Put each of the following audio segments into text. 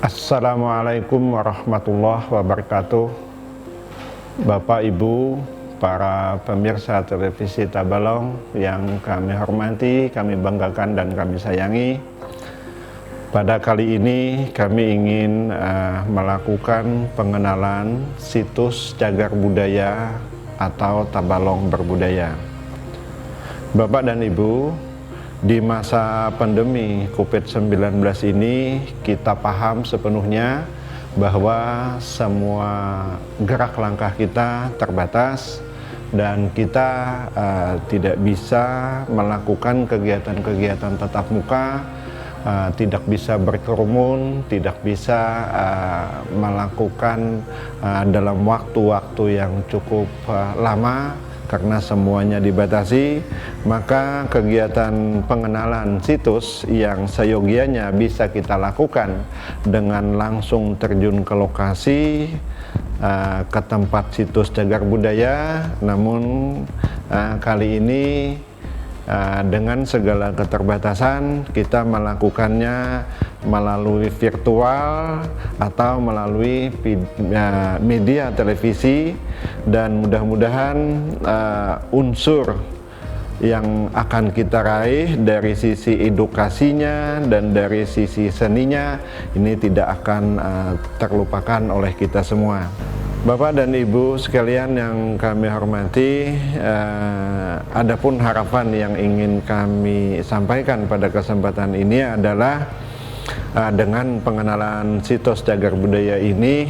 Assalamualaikum warahmatullahi wabarakatuh. Bapak Ibu, para pemirsa televisi Tabalong yang kami hormati, kami banggakan dan kami sayangi. Pada kali ini kami ingin melakukan pengenalan situs cagar budaya atau Tabalong Berbudaya. Bapak dan Ibu, di masa pandemi COVID-19 ini kita paham sepenuhnya bahwa semua gerak langkah kita terbatas dan kita tidak bisa melakukan kegiatan-kegiatan tatap muka, tidak bisa berkerumun, tidak bisa melakukan dalam waktu-waktu yang cukup lama karena semuanya dibatasi. Maka kegiatan pengenalan situs yang seyogianya bisa kita lakukan dengan langsung terjun ke lokasi, ke tempat situs cagar budaya. Namun kali ini dengan segala keterbatasan kita melakukannya melalui virtual atau melalui media televisi, dan mudah-mudahan unsur yang akan kita raih dari sisi edukasinya dan dari sisi seninya ini tidak akan terlupakan oleh kita semua. Bapak dan Ibu sekalian yang kami hormati, adapun harapan yang ingin kami sampaikan pada kesempatan ini adalah dengan pengenalan situs cagar budaya ini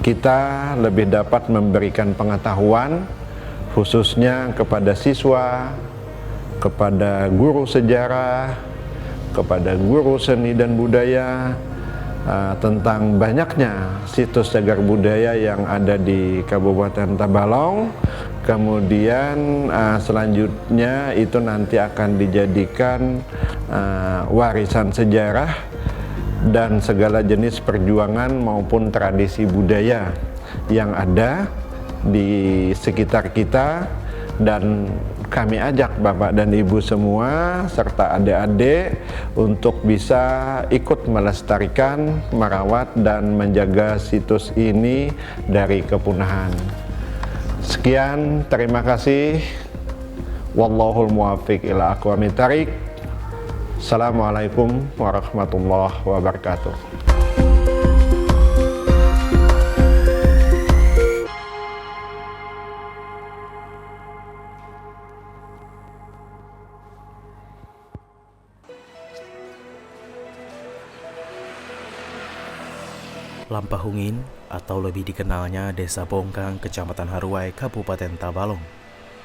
kita lebih dapat memberikan pengetahuan khususnya kepada siswa, kepada guru sejarah, kepada guru seni dan budaya tentang banyaknya situs cagar budaya yang ada di Kabupaten Tabalong. Kemudian selanjutnya itu nanti akan dijadikan warisan sejarah dan segala jenis perjuangan maupun tradisi budaya yang ada di sekitar kita. Dan kami ajak Bapak dan Ibu semua serta adik-adik untuk bisa ikut melestarikan, merawat dan menjaga situs ini dari kepunahan. Sekian, terima kasih. Wallahul muwaffiq ila aqwamit thariq. Assalamualaikum warahmatullahi wabarakatuh. Lampahungin atau lebih dikenalnya Desa Bongkang, Kecamatan Haruai, Kabupaten Tabalong,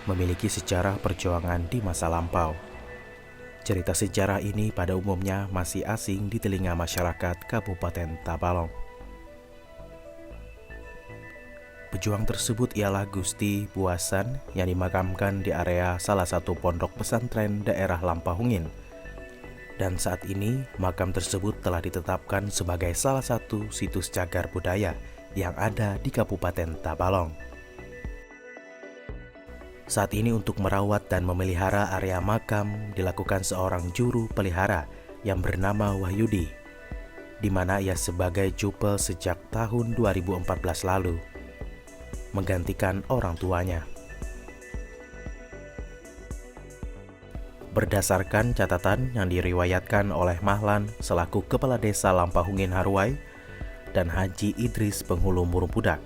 memiliki sejarah perjuangan di masa lampau. Cerita sejarah ini pada umumnya masih asing di telinga masyarakat Kabupaten Tabalong. Pejuang tersebut ialah Gusti Buasan yang dimakamkan di area salah satu pondok pesantren daerah Lampahungin. Dan saat ini, makam tersebut telah ditetapkan sebagai salah satu situs cagar budaya yang ada di Kabupaten Tabalong. Saat ini untuk merawat dan memelihara area makam dilakukan seorang juru pelihara yang bernama Wahyudi, di mana ia sebagai jupel sejak tahun 2014 lalu, menggantikan orang tuanya. Berdasarkan catatan yang diriwayatkan oleh Mahlan selaku Kepala Desa Lampahungin Haruai dan Haji Idris penghulu Murumpudak,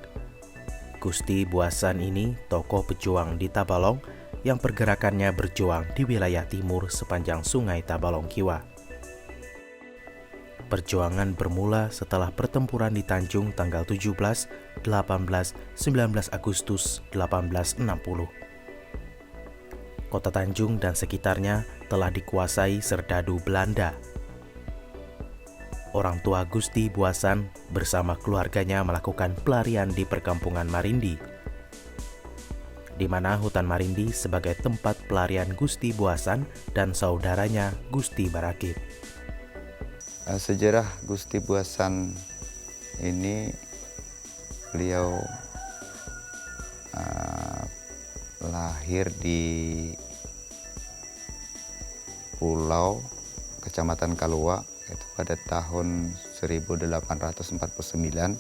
Gusti Buasan ini tokoh pejuang di Tabalong yang pergerakannya berjuang di wilayah timur sepanjang Sungai Tabalong Kiwa. Perjuangan bermula setelah pertempuran di Tanjung tanggal 17, 18, 19 Agustus 1860. Kota Tanjung dan sekitarnya telah dikuasai serdadu Belanda. Orang tua Gusti Buasan bersama keluarganya melakukan pelarian di perkampungan Marindi, di mana hutan Marindi sebagai tempat pelarian Gusti Buasan dan saudaranya Gusti Barakip. Sejarah Gusti Buasan ini, beliau lahir di Pulau Kecamatan Kalua, itu pada tahun 1849.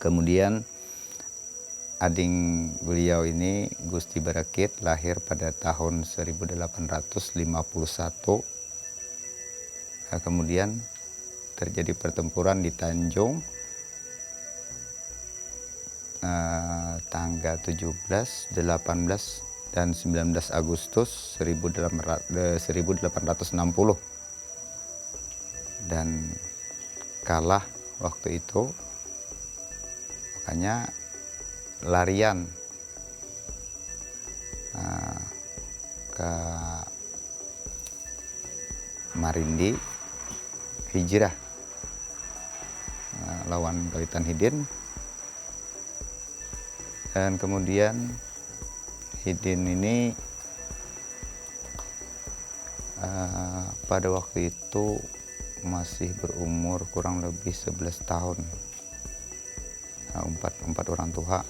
Kemudian ading beliau ini Gusti Barakit lahir pada tahun 1851. Kemudian terjadi pertempuran di Tanjung tanggal 17, 18, dan 19 Agustus 1860 dan kalah waktu itu, makanya larian ke Marindi, hijrah lawan Kawitan Hidin. Dan kemudian Hidin ini pada waktu itu masih berumur kurang lebih 11 tahun. Empat orang tua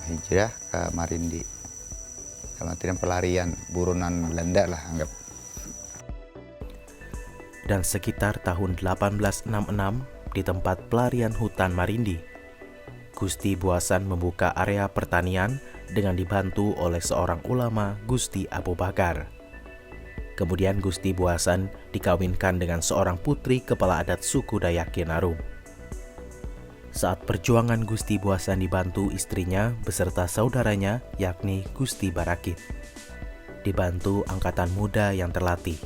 hijrah ke Marindi. Dalam artian pelarian, buronan Belanda lah anggap. Dan sekitar tahun 1866 di tempat pelarian hutan Marindi, Gusti Buasan membuka area pertanian dengan dibantu oleh seorang ulama, Gusti Abu Bakar. Kemudian Gusti Buasan dikawinkan dengan seorang putri kepala adat suku Dayak Kinarum. Saat perjuangan Gusti Buasan dibantu istrinya beserta saudaranya yakni Gusti Barakit, dibantu angkatan muda yang terlatih.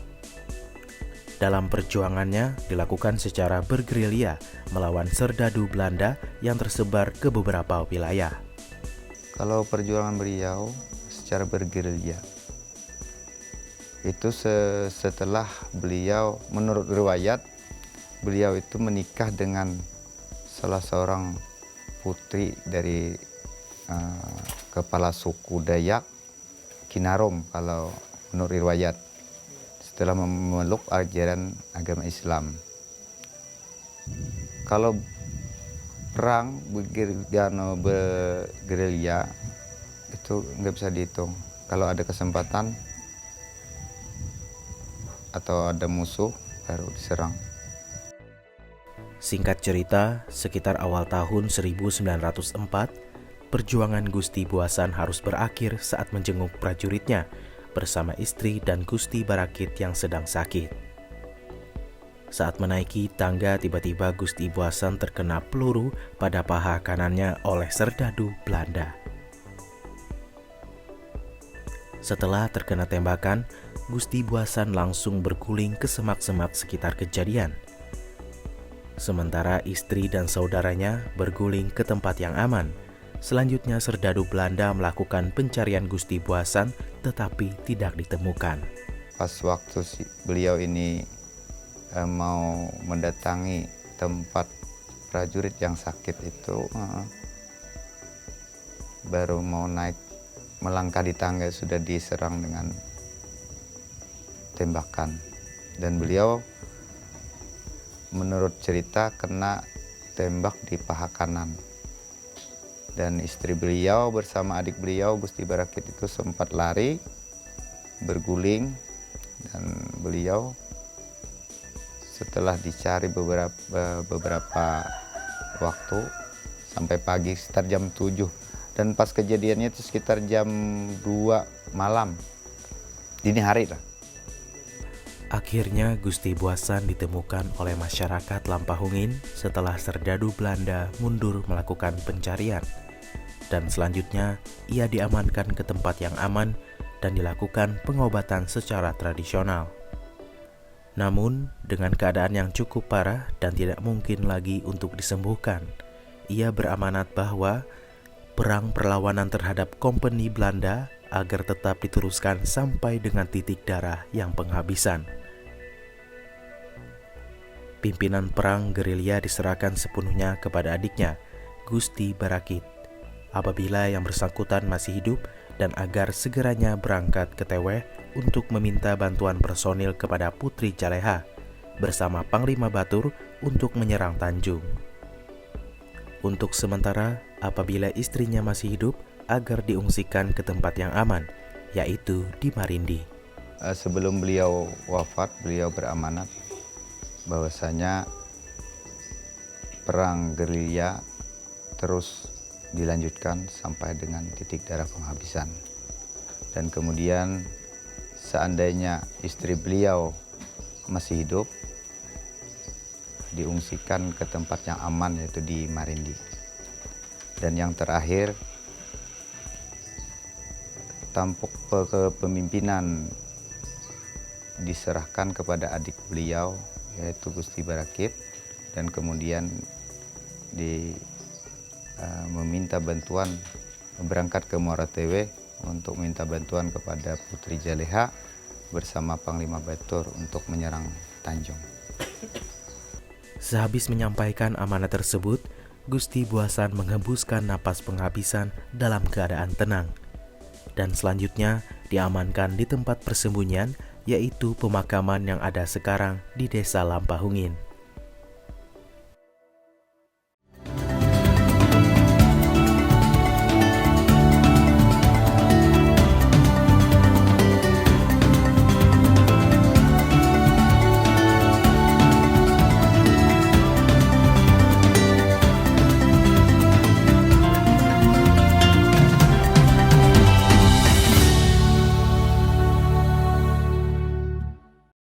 Dalam perjuangannya dilakukan secara bergerilya melawan serdadu Belanda yang tersebar ke beberapa wilayah. Kalau perjuangan beliau secara bergerilya itu setelah beliau, menurut riwayat, beliau itu menikah dengan salah seorang putri dari kepala suku Dayak Kinarum kalau menurut riwayat, setelah memeluk ajaran agama Islam. Kalau perang bergerilya itu nggak bisa dihitung. Kalau ada kesempatan atau ada musuh baru diserang. Singkat cerita, sekitar awal tahun 1904, perjuangan Gusti Buasan harus berakhir saat menjenguk prajuritnya bersama istri dan Gusti Barakit yang sedang sakit. Saat menaiki tangga, tiba-tiba Gusti Buasan terkena peluru pada paha kanannya oleh serdadu Belanda. Setelah terkena tembakan, Gusti Buasan langsung berguling ke semak-semak sekitar kejadian. Sementara istri dan saudaranya berguling ke tempat yang aman. Selanjutnya serdadu Belanda melakukan pencarian Gusti Buasan tetapi tidak ditemukan. Pas waktu beliau ini mau mendatangi tempat prajurit yang sakit itu, baru mau naik melangkah di tangga sudah diserang dengan tembakan. Dan beliau menurut cerita kena tembak di paha kanan. Dan istri beliau bersama adik beliau Gusti Barakit itu sempat lari, berguling, dan beliau setelah dicari beberapa waktu sampai pagi sekitar jam 7. Dan pas kejadiannya itu sekitar jam 2 malam, dini hari lah. Akhirnya Gusti Buasan ditemukan oleh masyarakat Lampahungin setelah serdadu Belanda mundur melakukan pencarian. Dan selanjutnya ia diamankan ke tempat yang aman dan dilakukan pengobatan secara tradisional. Namun dengan keadaan yang cukup parah dan tidak mungkin lagi untuk disembuhkan, ia beramanat bahwa perang perlawanan terhadap kompeni Belanda agar tetap diteruskan sampai dengan titik darah yang penghabisan. Pimpinan perang gerilya diserahkan sepenuhnya kepada adiknya, Gusti Barakit, apabila yang bersangkutan masih hidup, dan agar segeranya berangkat ke Teweh untuk meminta bantuan personil kepada Putri Jaleha bersama Panglima Batur untuk menyerang Tanjung. Untuk sementara, apabila istrinya masih hidup, agar diungsikan ke tempat yang aman, yaitu di Marindi. sebelum beliau wafat, beliau beramanat bahwasanya perang gerilya terus dilanjutkan sampai dengan titik darah penghabisan. Dan kemudian seandainya istri beliau masih hidup, diungsikan ke tempat yang aman, yaitu di Marindi. Dan yang terakhir, tampuk kepemimpinan diserahkan kepada adik beliau, yaitu Gusti Barakit, dan kemudian meminta bantuan, berangkat ke Muara Tewe untuk minta bantuan kepada Putri Jaleha bersama Panglima Batur untuk menyerang Tanjung. Sehabis menyampaikan amanat tersebut, Gusti Buasan menghembuskan napas penghabisan dalam keadaan tenang. Dan selanjutnya diamankan di tempat persembunyian, yaitu pemakaman yang ada sekarang di Desa Lampahungin.